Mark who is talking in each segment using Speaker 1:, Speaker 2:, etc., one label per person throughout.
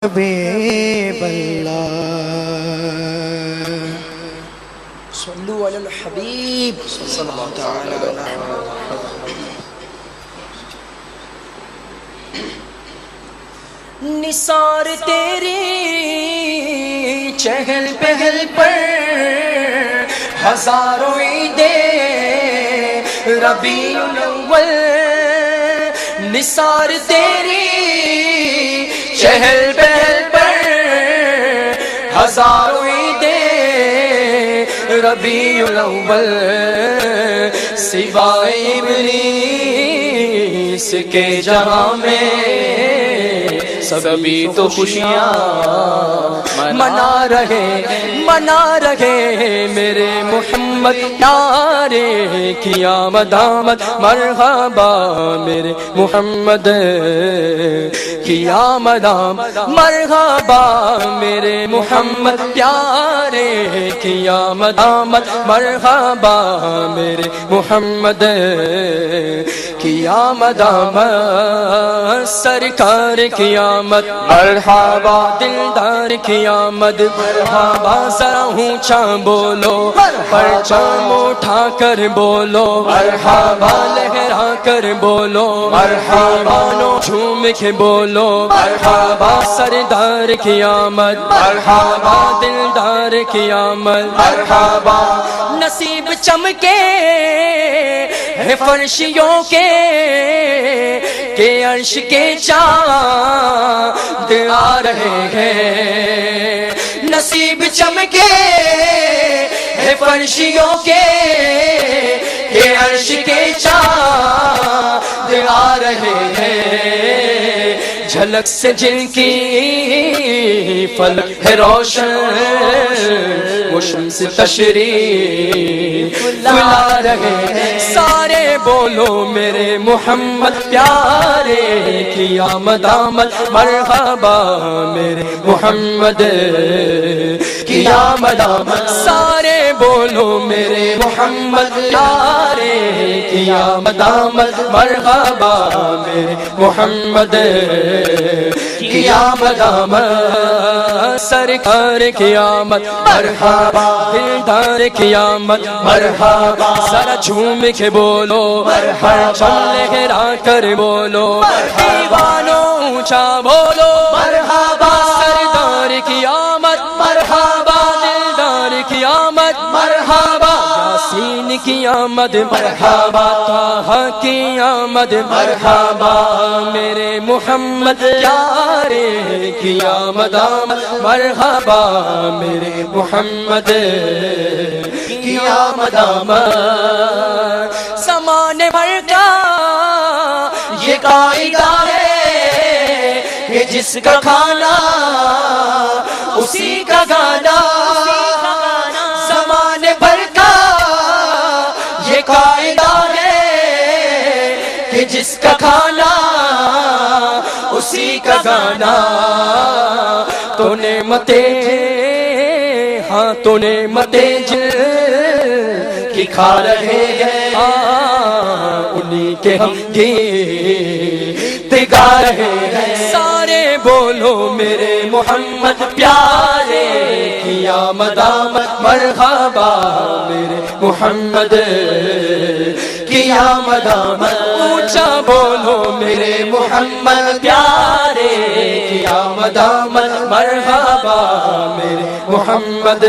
Speaker 1: حبیب اللہ
Speaker 2: صلو علی الحبیب صلی اللہ تعالی علیہ نثار تیری چہل پہل پر ہزاروں عیدیں ربیع الاول نثار تیری چہل پہل پر ہزاروں عیدیں ربیع الاول سوائے ابلیس کے جہاں میں سبھی تو خوشیاں منا رہے میرے محمد پیارے کی آمد آمد مرحبا میرے محمد کی آمد آمد مرحبا میرے محمد پیارے کی آمد آمد مرحبا میرے محمد کی آمد آمد سرکار کی آمد مرحبا دلدار کی آمد مرحبا ذرا اونچا بولو پرچام اٹھا کر بولو مرحبا لہرا کر بولو مرحبا نو جھوم کے بولو مرحبا سردار کی آمد مرحبا دلدار کی آمد مرحبا نصیب چمکے ہے فرشیوں کے عرش کے چاند آ رہے ہیں نصیب چمکے ہے فرشیوں کے عرش کے چاند آ رہے ہیں جھلک سے جن کی فلک ہے روشن وہ شمس تشریف لا رہے ہیں سارے بولو میرے محمد پیارے کی آمد آمد مرحبا میرے محمد کی آمد آمد سارے بولو میرے محمد پیارے کی آمد آمد مرحبا میرے محمد کی آمد آمد سرکار کی آمد مرحبا دلدار کی آمد مرحبا ذرا جھوم کے بولو مرحبا لہرا کر بولو دیوانو اونچا بولو مرحبا سردار کی آمد مرحبا دلدار کی آمد مرحبا یاسین کی آمد مرحبا طٰہٰ کی آمد مرحبا میرے محمد پیارے کی آمد آمد مرحبا میرے محمد کی آمد آمد زمانے بھر کا یہ قاعدہ ہے کہ جس کا کھانا اسی کا گانا زمانے بھر کا یہ قاعدہ ہے کہ جس کا کھانا اسی کا گانا تو نعمتیں ہاں تو نعمتیں جن کی کھا رہے ہیں انہی کے ہم گیت گا رہے ہیں سارے بولو میرے محمد پیارے کی آمد آمد مرحبا میرے محمد کی آمد آمد اونچا بولو میرے محمد پیارے کی آمد آمد مرحبا میرے محمد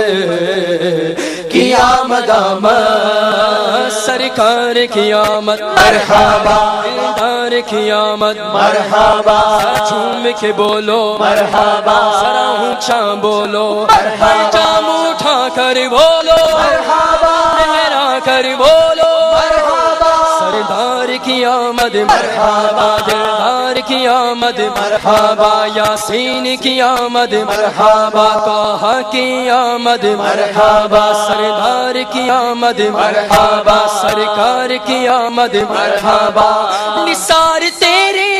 Speaker 2: کی آمد آمد سرکار کی آمد مرحبا دلدار کی آمد مرحبا جھوم کے بولو مرحبا ذرا اونچا بولو پرچام اٹھا کر بولو مرحبا لہرا کر بولو مرحبا سردار کی آمد مرحبا دلدار کی آمد مرحبا یاسین کی آمد مرحبا طٰہٰ کی آمد مرحبا سردار کی آمد مرحبا سرکار کی آمد مرحبا نثار تیری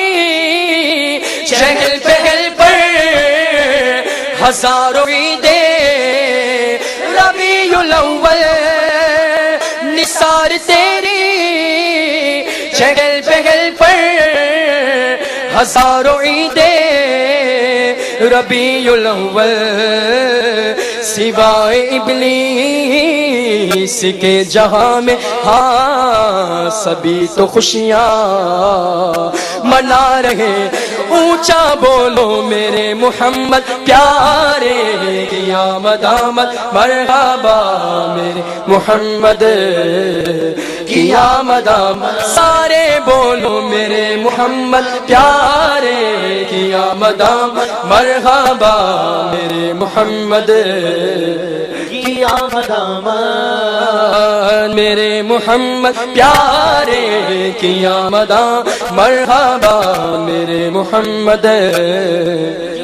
Speaker 2: چہل پہل پر ہزاروں عیدیں ربیع الاول نثار تیری چہل پہل پر ہزاروں عیدیں
Speaker 1: ربیع الاول سوائے ابلیس کے جہاں میں ہاں سبھی تو خوشیاں منا رہے اونچا بولو میرے محمد پیارے کی آمد آمد مرحبا میرے محمد کی آمد آمد سارے بولو میرے محمد پیارے کی آمد آمد مرحبا میرے محمد کی آمد آمد میرے محمد پیارے کی آمد آمد مرحبا میرے محمد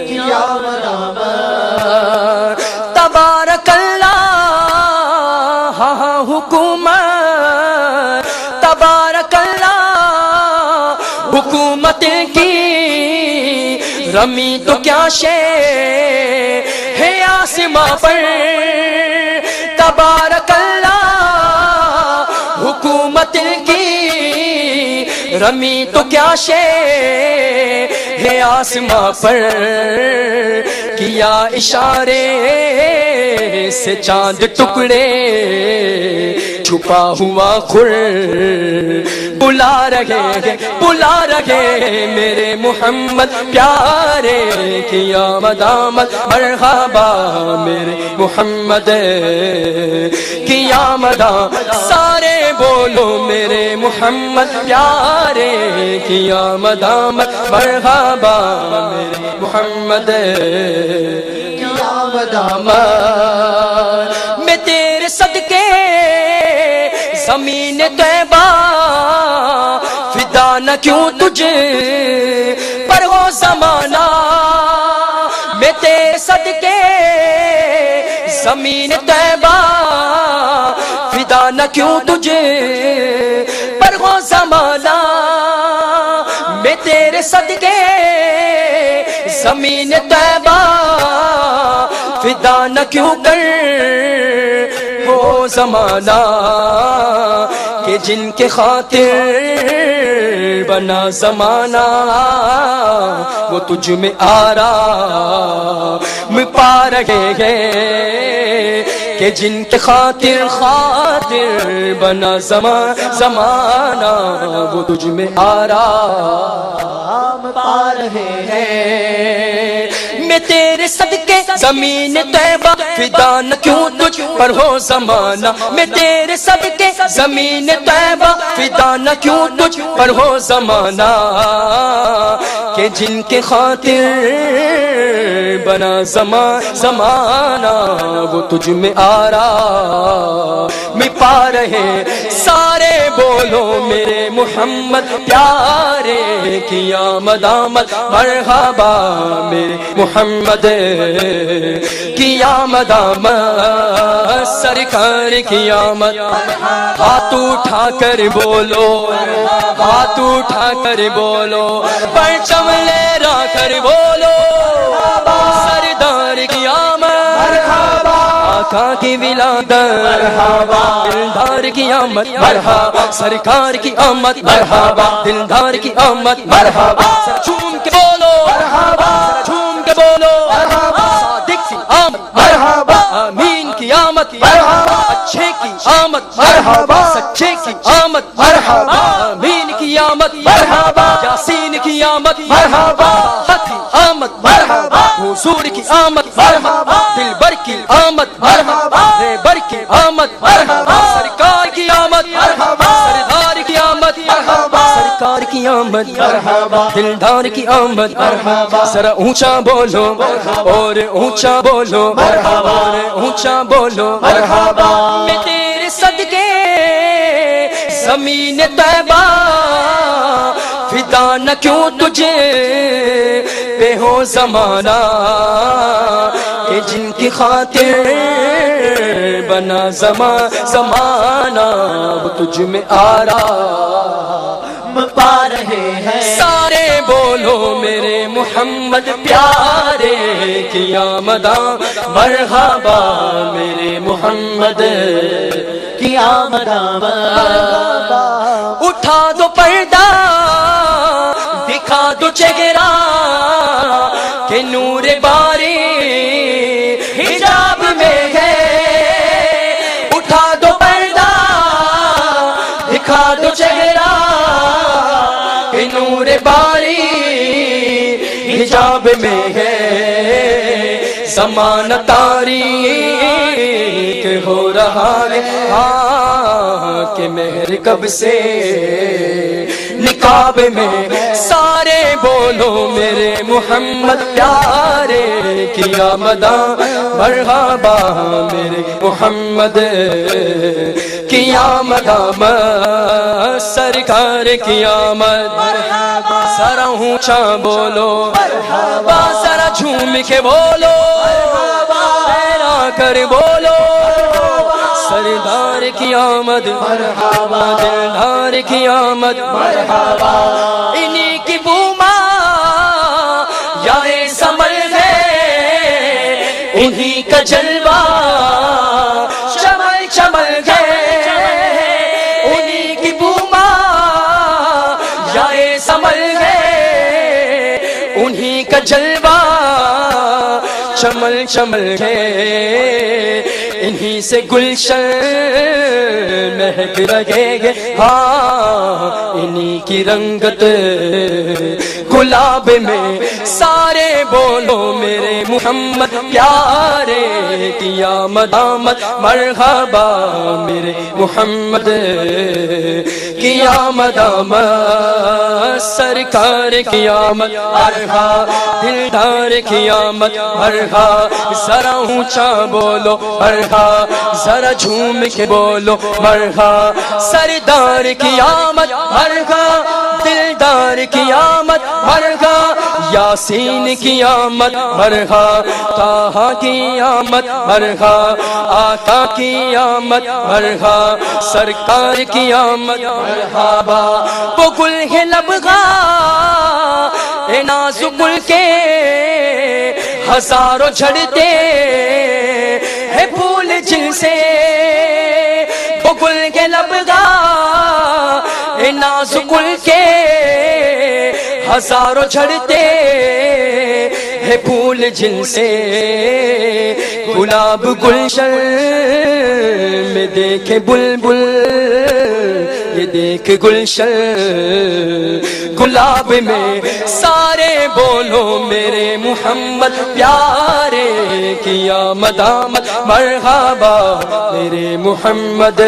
Speaker 1: کی آمد آمد تبارک اللہ حکومت تبارک اللہ حکومت کی رمی تو کیا شے ہے آسماں پر تبارک اللہ حکومت کی رمی تو کیا شے ہے آسماں پر کیا اشارے سے چاند ٹکڑے چھپا ہوا خور بلا رہے میرے محمد پیارے کی آمد آمد مرحبا میرے محمد کی آمد آمد سارے بولو میرے محمد پیارے کی آمد آمد مرحبا میرے محمد کی آمد آمد میں تیرے صدقے زمین طیبہ فدا نہ کیوں تجھے پر وہ زمانہ میں تیرے صدقے زمین طیبہ فدا نہ کیوں تجھے پر وہ زمانہ میں تیرے صدقے زمین طیبہ فدا نہ کیوں کر وہ زمانہ کہ جن کے خاطر بنا زمانہ وہ تجھ میں آرام پا رہے ہیں کہ جن کے خاطر بنا زمانہ وہ تجھ میں آرام پا رہے ہیں میں تیرے صدقے زمین طیبہ فدا نہ کیوں تجھ پر ہو زمانہ میں تیرے صدقے زمین طیبہ فدا نہ کیوں تجھ پر ہو زمانہ کہ جن کے خاطر بنا زمانہ وہ تجھ میں آرام پا رہے سارے بولو میرے محمد پیارے کی آمد آمد مرحبا میرے محمد کی آمد آمد سرکار کی آمد ہاتھ اٹھا کر بولو ہاتھ اٹھا کر بولو پرچم لہرا کر بولو سردار کی آمد آقا کی ولادت مرحبا دلدار کی آمد مرحبا سرکار کی آمد مرحبا دلدار کی آمد مرحبا جھوم کے بولو مرحبا جھوم کے بولو مرحبا صادق کی آمد مرحبا امین کی آمد مرحبا اچھے کی آمد مرحبا سچے کی آمد مرحبا امین کی آمد مرحبا یاسین کی آمد مرحبا حق کی آمد مرحبا حضور کی آمد مرحبا دلبر کی آمد مرحبا رہبر کی آمد مرحبا سرکار کی آمد مرحبا سردار کی آمد مرحبا سرکار کی آمد مرحبا دلدار کی آمد مرحبا ذرا اونچا بولو اور اونچا بولو مرحبا اونچا بولو مرحبا میں تیرے صدقے زمین طیبہ فدا نہ کیوں تجھے پہ ہو زمانہ کہ جن کی خاطر بنا زمانہ وہ تجھ میں آرام پا رہے ہیں سارے بولو میرے محمد پیارے کی آمد مرحبا میرے محمد کی آمد اٹھا دو پردہ دکھا دو چہرہ کہ نور باری حجاب میں ہے، اٹھا دو پردہ دکھا دو چہرہ، نور باری حجاب میں ہے، زمانہ تاریک ہو رہا ہے، ہاں کہ مہر کب سے نقاب میں، سارے بولو میرے محمد پیارے کی آمد، مرحبا میرے محمد کی آمد، سرکار کی آمد، ذرا اونچا بولو مرحبا، ذرا جھوم کے بولو لہرا کر بولو، سردار کی آمد مرحبا، دلدار کی آمد مرحبا، انہی کی بوما یا سمل ہے، انہی کا جلوہ چمل چمل ہے، انہی کی بوما یا سمل ہے، انہی کا جلوہ چمل چمل ہے، انہی سے گلشن مہک رہے گے، ہاں انہی کی رنگت گلاب میں، سارے بولو میرے محمد پیارے کی آمد، آمد مرحبا میرے محمد کی آمد، آمد سرکار کی آمد، مرحبا دلدار کی آمد، مرحبا ذرا اونچا بولو مرحبا، ذرا جھوم کے بولو مرحبا، سردار کی آمد مرحبا، دلدار کی آمد مرحبا، یاسین کی آمد مرحبا، طٰہٰ کی آمد مرحبا، آقا کی آمد مرحبا، سرکار کی آمد مرحبا، وہ گل ہے لبغاں اے نازک گل کے ہزاروں جھڑتے ہے پھول جن سے، وہ گل کے لبغاں اے نازک گل کے ہزاروں جھڑتے ہے پھول جن سے، گلاب گلشن میں دیکھے بلبل، یہ دیکھ گلشن گلاب میں، سارے بولو میرے محمد پیارے کی آمد، آمد مرحبا میرے محمد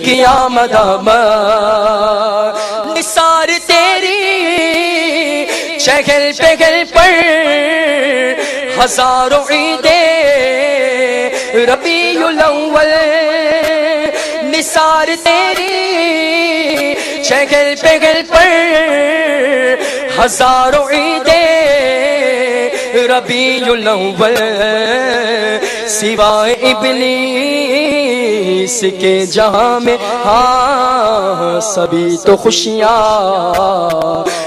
Speaker 1: کی آمد، آمد نثار تیری چہل پہل پر ہزاروں عیدیں ربیع الاول، نثار تیری چہل پہل پر ہزاروں عیدیں ربیع الاول، سوائے ابلیس کے جہاں میں، ہاں سبھی تو خوشیاں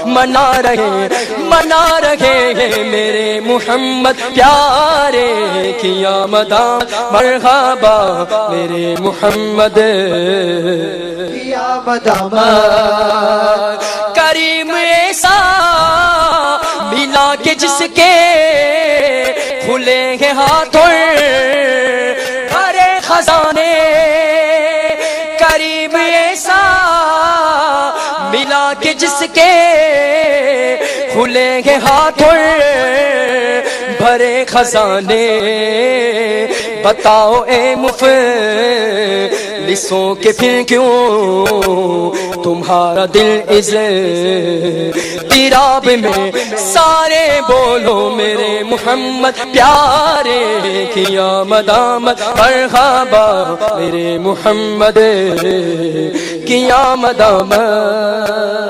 Speaker 1: منا رہے ہیں میرے محمد پیارے کی آمد، مرحبا میرے محمد کی آمد، کریم ایسا ملا کہ جس کے کھلے ہیں ہاتھوں بھرے خزانے، کریم ایسا ملا کہ جس کے کھلے ہیں ہاتھوں بھرے خزانے، بتاؤ اے مفلسوں کے پھر کیوں تمہارا دل اضطراب میں، سارے بولو میرے محمد پیارے کی آمد، آمد مرحبا میرے محمد کی آمد، آمد